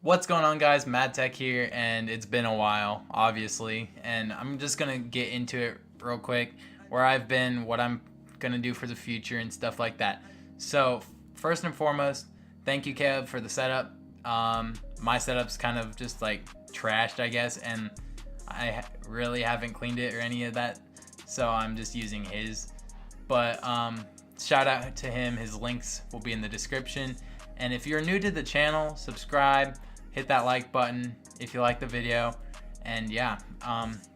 What's going on, guys? MadTech here, and it's been a while, obviously, and I'm just gonna get into it real quick, where I've been, what I'm gonna do for the future, and stuff like that. So, first and foremost, thank you, Caleb, for the setup. My setup's kind of just like trashed, I guess, and I really haven't cleaned it or any of that, so I'm just using his. But shout out to him. His links will be in the description. And if you're new to the channel, subscribe, hit that like button if you like the video. And yeah,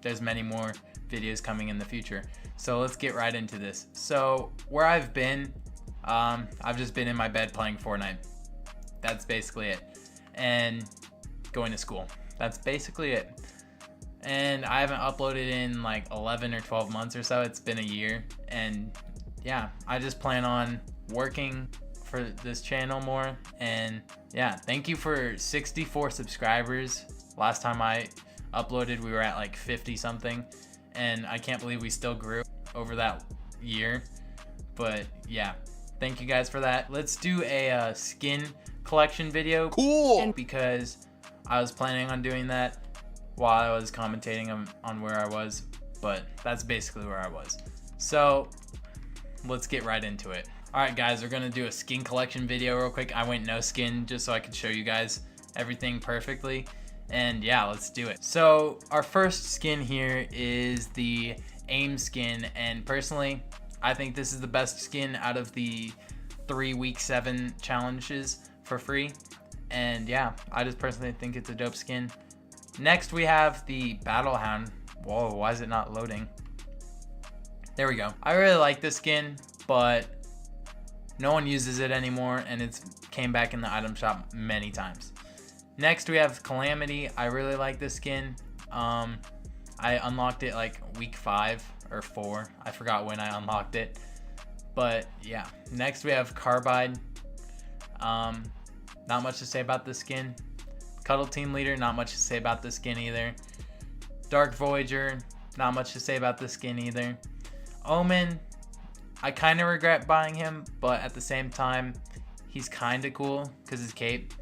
there's many more videos coming in the future. So let's get right into this. So where I've been, I've just been in my bed playing Fortnite. That's basically it. And going to school. That's basically it. And I haven't uploaded in like 11 or 12 months or so. It's been a year. And yeah, I just plan on working for this channel more. And yeah, thank you for 64 subscribers. Last time I uploaded, we were at like 50 something, and I can't believe we still grew over that year. But yeah, thank you guys for that. Let's do a skin collection video. Cool. Because I was planning on doing that while I was commentating on where I was, but that's basically where I was. So let's get right into it. Alright guys, we're gonna do a skin collection video real quick. I went no skin just so I could show you guys everything perfectly. And yeah, let's do it. So our first skin here is the AIM skin, and personally, I think this is the best skin out of the 3 week 7 challenges for free. And yeah, I just personally think it's a dope skin. Next we have the Battle Hound. Whoa, why is it not loading? There we go. I really like this skin, but no one uses it anymore, and it's came back in the item shop many times. Next we have Calamity. I really like this skin. I unlocked it like week 5 or 4. I forgot when I unlocked it, but yeah. Next we have Carbide. Not much to say about this skin. Cuddle Team Leader, not much to say about this skin either. Dark Voyager, not much to say about this skin either. Omen, I kind of regret buying him, but at the same time, he's kind of cool because his cape.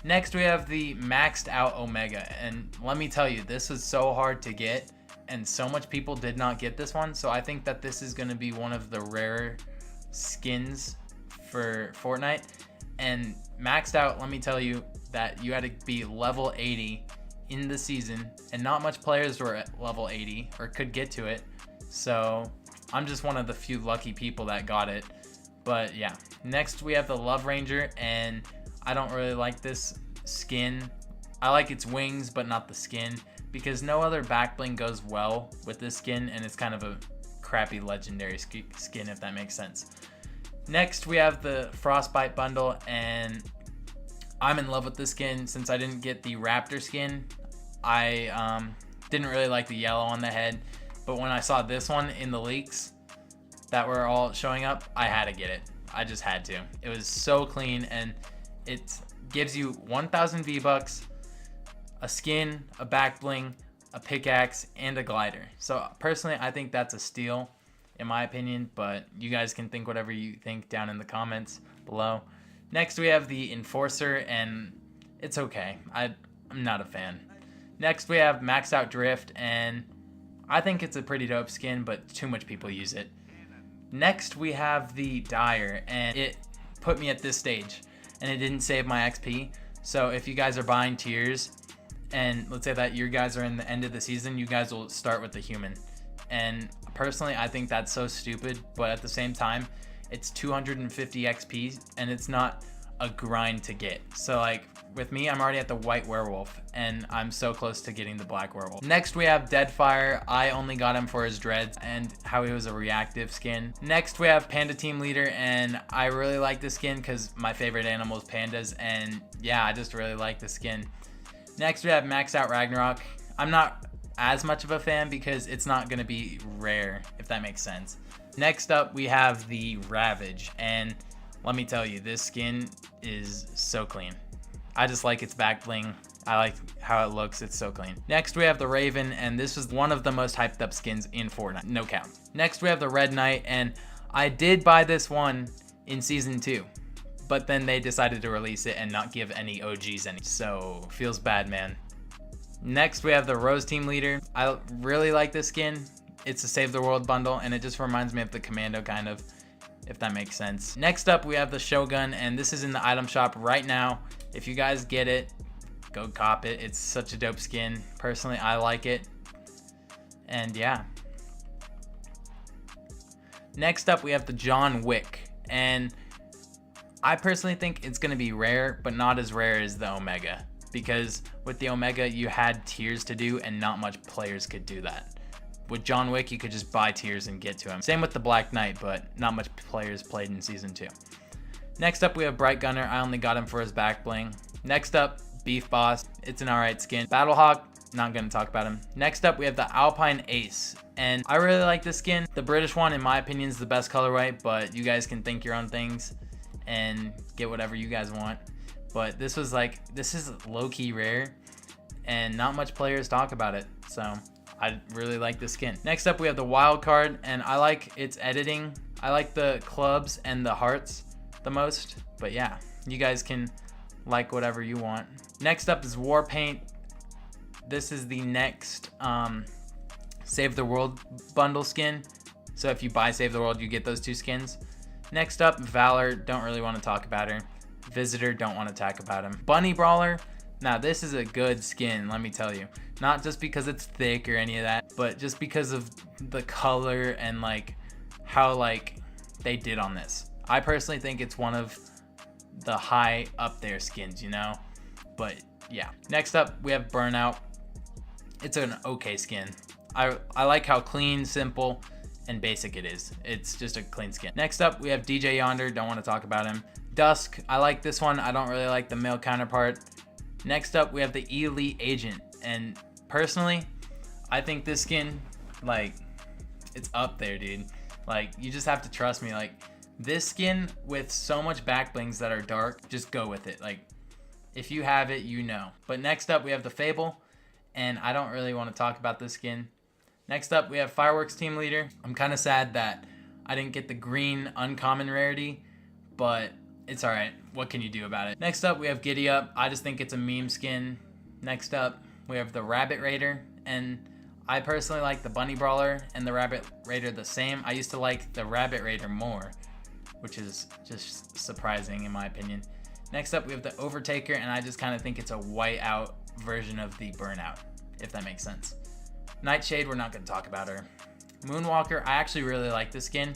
Next, we have the maxed out Omega, and let me tell you, this was so hard to get, and so much people did not get this one, so I think that this is going to be one of the rarer skins for Fortnite. And maxed out, let me tell you that you had to be level 80 in the season, and not much players were at level 80 or could get to it, so I'm just one of the few lucky people that got it. But yeah, next we have the Love Ranger, and I don't really like this skin. I like its wings, but not the skin, because no other back bling goes well with this skin, and it's kind of a crappy legendary skin, if that makes sense. Next we have the Frostbite bundle, and I'm in love with this skin. Since I didn't get the Raptor skin, I didn't really like the yellow on the head. But when I saw this one in the leaks that were all showing up, I had to get it. I just had to. It was so clean, and it gives you 1,000 V-Bucks, a skin, a back bling, a pickaxe, and a glider. So personally, I think that's a steal in my opinion, but you guys can think whatever you think down in the comments below. Next, we have the Enforcer, and it's okay. I'm not a fan. Next, we have Maxed Out Drift, and I think it's a pretty dope skin, but too much people use it. Next, we have the Dire, and it put me at this stage, and it didn't save my XP. So if you guys are buying tiers, and let's say that you guys are in the end of the season, you guys will start with the human. And personally, I think that's so stupid, but at the same time, it's 250 XP, and it's not a grind to get. So like with me, I'm already at the white werewolf, and I'm so close to getting the black werewolf. Next, we have Deadfire. I only got him for his dreads and how he was a reactive skin. Next, we have Panda Team Leader, and I really like this skin because my favorite animal is pandas, and yeah, I just really like the skin. Next, we have Maxed Out Ragnarok. I'm not as much of a fan because it's not going to be rare, if that makes sense. Next up, we have the Ravage, and let me tell you, this skin is so clean. I just like its back bling. I like how it looks. It's so clean. Next, we have the Raven, and this is one of the most hyped up skins in Fortnite, no cap. Next, we have the Red Knight, and I did buy this one in season 2, but then they decided to release it and not give any OGs any. So feels bad, man. Next, we have the Rose Team Leader. I really like this skin. It's a Save the World bundle, and it just reminds me of the Commando kind of, if that makes sense. Next up, we have the Shogun, and this is in the item shop right now. If you guys get it, go cop it. It's such a dope skin. Personally, I like it. And yeah. Next up, we have the John Wick, and I personally think it's gonna be rare, but not as rare as the Omega, because with the Omega, you had tiers to do, and not much players could do that. With John Wick, you could just buy tiers and get to him. Same with the Black Knight, but not much players played in Season 2. Next up, we have Bright Gunner. I only got him for his back bling. Next up, Beef Boss. It's an alright skin. Battlehawk, not gonna talk about him. Next up, we have the Alpine Ace, and I really like this skin. The British one, in my opinion, is the best colorway, but you guys can think your own things and get whatever you guys want. But this is low-key rare, and not much players talk about it, so I really like this skin. Next up, we have the Wild Card, and I like its editing. I like the clubs and the hearts the most, but yeah, you guys can like whatever you want. Next up is Warpaint. This is the next Save the World bundle skin, so if you buy Save the World, you get those 2 skins. Next up, Valor. Don't really want to talk about her. Visitor, don't want to talk about him. Bunny Brawler. Now this is a good skin, let me tell you. Not just because it's thick or any of that, but just because of the color and like how like they did on this. I personally think it's one of the high up there skins, you know? But yeah. Next up, we have Burnout. It's an okay skin. I like how clean, simple, and basic it is. It's just a clean skin. Next up, we have DJ Yonder. Don't want to talk about him. Dusk. I like this one. I don't really like the male counterpart. Next up, we have the Elite Agent. And personally, I think this skin, like, it's up there, dude. Like, you just have to trust me. Like, this skin with so much back blings that are dark, just go with it. Like, if you have it, you know. But next up, we have the Fable. And I don't really want to talk about this skin. Next up, we have Fireworks Team Leader. I'm kind of sad that I didn't get the green uncommon rarity, but it's alright. What can you do about it? Next up, we have Giddy Up. I just think it's a meme skin. Next up, we have the Rabbit Raider, and I personally like the Bunny Brawler and the Rabbit Raider the same. I used to like the Rabbit Raider more, which is just surprising in my opinion. Next up, we have the Overtaker, and I just kind of think it's a white-out version of the Burnout, if that makes sense. Nightshade, we're not going to talk about her. Moonwalker, I actually really like this skin,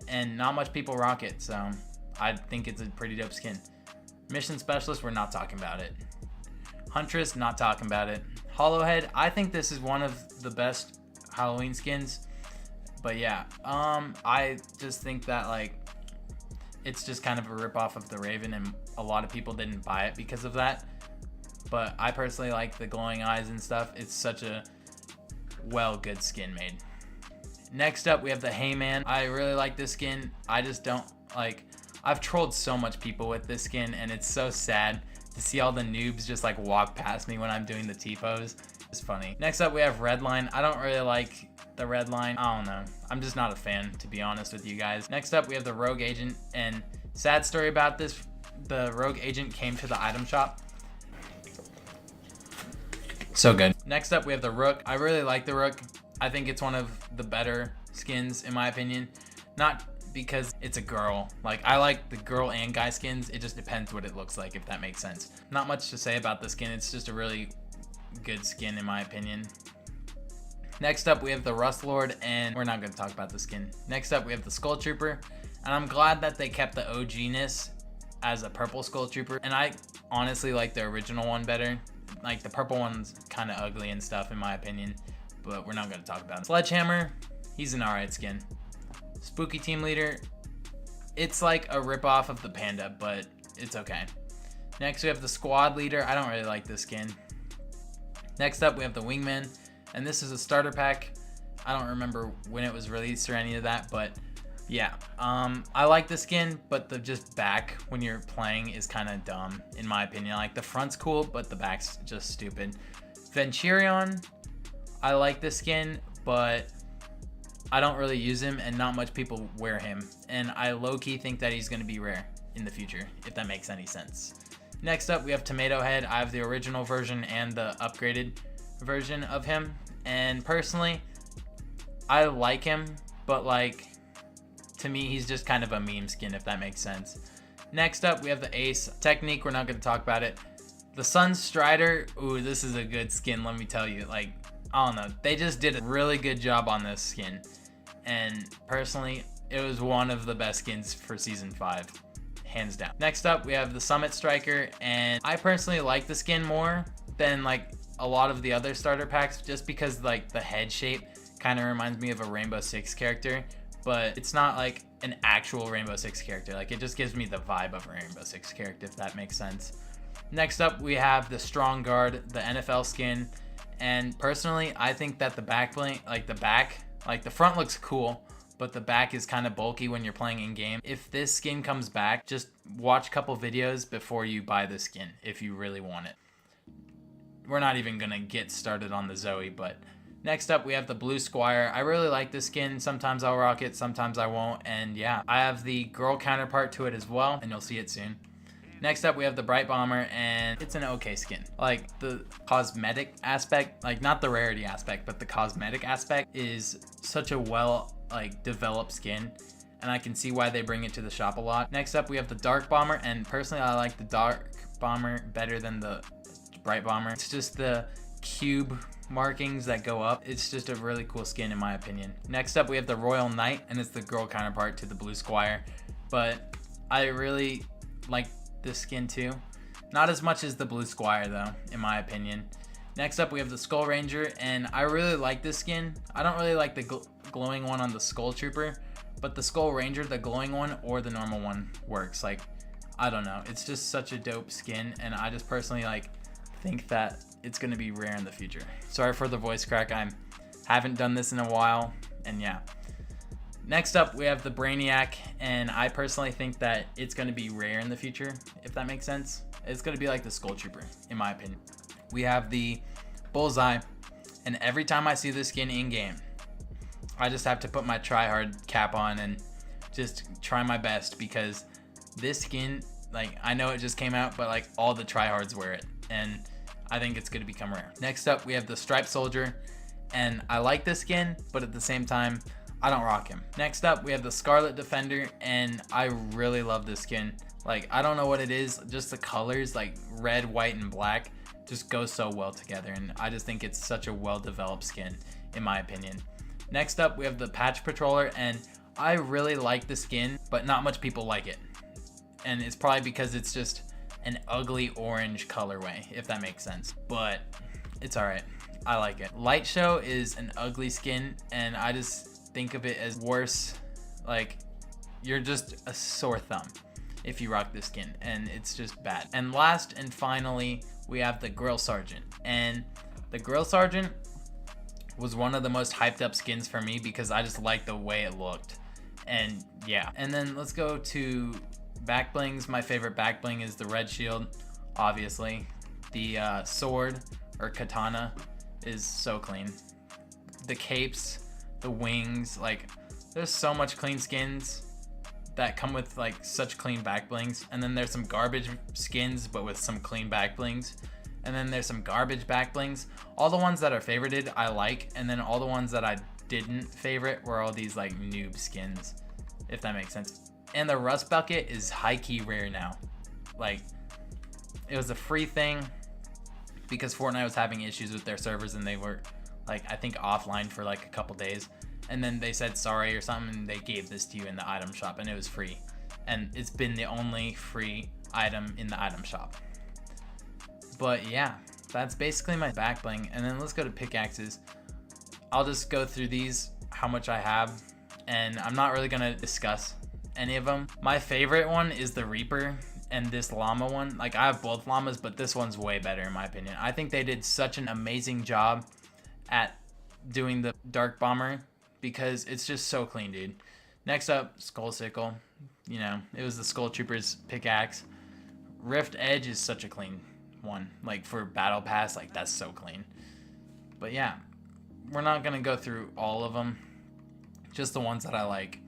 and not much people rock it, so I think it's a pretty dope skin. Mission Specialist, we're not talking about it. Huntress, not talking about it. Hollowhead, I think this is one of the best Halloween skins, but yeah, I just think that like it's just kind of a ripoff of the Raven, and a lot of people didn't buy it because of that. But I personally like the glowing eyes and stuff. It's such a good skin made. Next up, we have the Heyman. I really like this skin. I just don't like, I've trolled so much people with this skin, and it's so sad to see all the noobs just like walk past me when I'm doing the T-pose. It's funny. Next up, we have Redline. I don't really like the Redline. I don't know. I'm just not a fan, to be honest with you guys. Next up, we have the Rogue Agent, and sad story about this, the Rogue Agent came to the item shop. So good. Next up, we have the Rook. I really like the Rook. I think it's one of the better skins, in my opinion. Not because it's a girl. Like, I like the girl and guy skins. It just depends what it looks like, if that makes sense. Not much to say about the skin. It's just a really good skin, in my opinion. Next up, we have the Rust Lord, and we're not going to talk about the skin. Next up, we have the Skull Trooper, and I'm glad that they kept the OG-ness as a purple Skull Trooper, and I honestly like the original one better. Like, the purple one's kind of ugly and stuff, in my opinion, but we're not going to talk about it. Sledgehammer, he's an alright skin. Spooky Team Leader, it's like a ripoff of the Panda, but it's okay. Next, we have the Squad Leader. I don't really like this skin. Next up, we have the Wingman, and this is a starter pack. I don't remember when it was released or any of that, but yeah. I like the skin, but the just back when you're playing is kind of dumb, in my opinion. Like, the front's cool, but the back's just stupid. Venturion, I like the skin, but I don't really use him, and not much people wear him. And I low-key think that he's going to be rare. in the future, if that makes any sense. Next up, we have Tomato Head. I have the original version and the upgraded version of him. And personally, I like him, but like, to me, he's just kind of a meme skin, if that makes sense. Next up, we have the Ace Technique. We're not going to talk about it. The Sun Strider. Ooh, this is a good skin, let me tell you. Like, I don't know. They just did a really good job on this skin. And personally, it was one of the best skins for Season 5. Hands down. Next up, we have the Summit Striker. And I personally like the skin more than like a lot of the other starter packs, just because like the head shape kind of reminds me of a Rainbow Six character. But it's not like an actual Rainbow Six character. Like, it just gives me the vibe of a Rainbow Six character, if that makes sense. Next up, we have the Strong Guard, the NFL skin. And personally, I think that the back bling, like the front looks cool, but the back is kind of bulky when you're playing in game. If this skin comes back, just watch a couple videos before you buy the skin if you really want it. We're not even gonna get started on the Zoe, but next up, we have the Blue Squire. I really like this skin. Sometimes I'll rock it, sometimes I won't. And yeah, I have the girl counterpart to it as well, and you'll see it soon. Next up, we have the Bright Bomber, and it's an okay skin. Like, the cosmetic aspect, like not the rarity aspect, but the cosmetic aspect is such a well, like, developed skin, and I can see why they bring it to the shop a lot. Next up, we have the Dark Bomber, and personally, I like the Dark Bomber better than the Bright Bomber. It's just the cube markings that go up. It's just a really cool skin in my opinion. Next up, we have the Royal Knight, and it's the girl counterpart to the Blue Squire, but I really like this skin too. Not as much as the Blue Squire though, in my opinion. Next up, we have the Skull Ranger, and I really like this skin. I don't really like the glowing one on the Skull Trooper, but the Skull Ranger, the glowing one or the normal one works. Like, I don't know, it's just such a dope skin, and I just personally like think that it's gonna be rare in the future. Sorry for the voice crack, I haven't done this in a while, and yeah. Next up, we have the Brainiac, and I personally think that it's gonna be rare in the future, if that makes sense. It's gonna be like the Skull Trooper, in my opinion. We have the Bullseye, and every time I see this skin in game, I just have to put my tryhard cap on and just try my best, because this skin, like, I know it just came out, but like all the tryhards wear it, and I think it's gonna become rare. Next up, we have the Striped Soldier, and I like this skin, but at the same time, I don't rock him. Next up, we have the Scarlet Defender, and I really love this skin. Like, I don't know what it is, just the colors, like red, white, and black, just go so well together, and I just think it's such a well-developed skin, in my opinion. Next up, we have the Patch Patroller, and I really like the skin, but not much people like it. And it's probably because it's just an ugly orange colorway, if that makes sense. But it's alright. I like it. Light Show is an ugly skin, and I just think of it as worse. Like, you're just a sore thumb if you rock this skin, and it's just bad. And last and finally, we have the Grill Sergeant. And the Grill Sergeant was one of the most hyped up skins for me because I just liked the way it looked. And yeah. And then let's go to back blings. My favorite back bling is the Red Shield, obviously. The sword or katana is so clean. The capes, the wings, like, there's so much clean skins that come with like such clean back blings. And then there's some garbage skins but with some clean back blings. And then there's some garbage back blings. All the ones that are favorited I like, and then all the ones that I didn't favorite were all these like noob skins, if that makes sense. And the Rust Bucket is high-key rare now. Like, it was a free thing because Fortnite was having issues with their servers, and they were like, I think offline for like a couple days, and then they said sorry or something, and they gave this to you in the item shop, and it was free. And it's been the only free item in the item shop. But yeah, that's basically my back bling. And then let's go to pickaxes. I'll just go through these, how much I have, and I'm not really gonna discuss any of them. My favorite one is the Reaper, and this llama one. Like, I have both llamas, but this one's way better in my opinion. I think they did such an amazing job at doing the Dark Bomber because it's just so clean, dude. Next up, Skull Sickle. You know, it was the Skull Trooper's pickaxe. Rift Edge is such a clean one. Like, for Battle Pass, like, that's so clean. But yeah, we're not gonna go through all of them, just the ones that I like.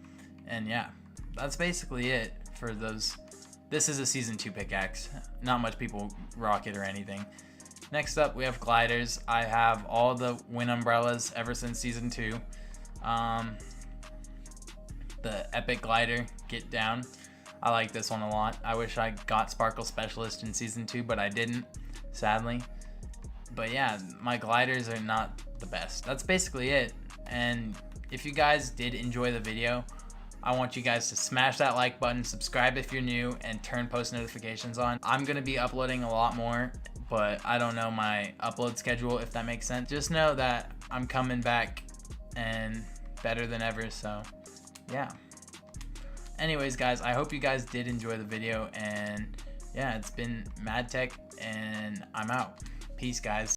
And yeah, that's basically it for those This is a Season 2 pickaxe. Not much people rock it or anything. Next up, we have gliders. I have all the wind umbrellas ever since Season 2. The epic glider, Get Down. I like this one a lot. I wish I got Sparkle Specialist in Season 2, but I didn't, sadly. But yeah, my gliders are not the best. That's basically it. And if you guys did enjoy the video, I want you guys to smash that like button, subscribe if you're new, and turn post notifications on. I'm gonna be uploading a lot more, but I don't know my upload schedule, if that makes sense. Just know that I'm coming back and better than ever, so yeah. Anyways, guys, I hope you guys did enjoy the video, and yeah, it's been MadTech, and I'm out. Peace, guys.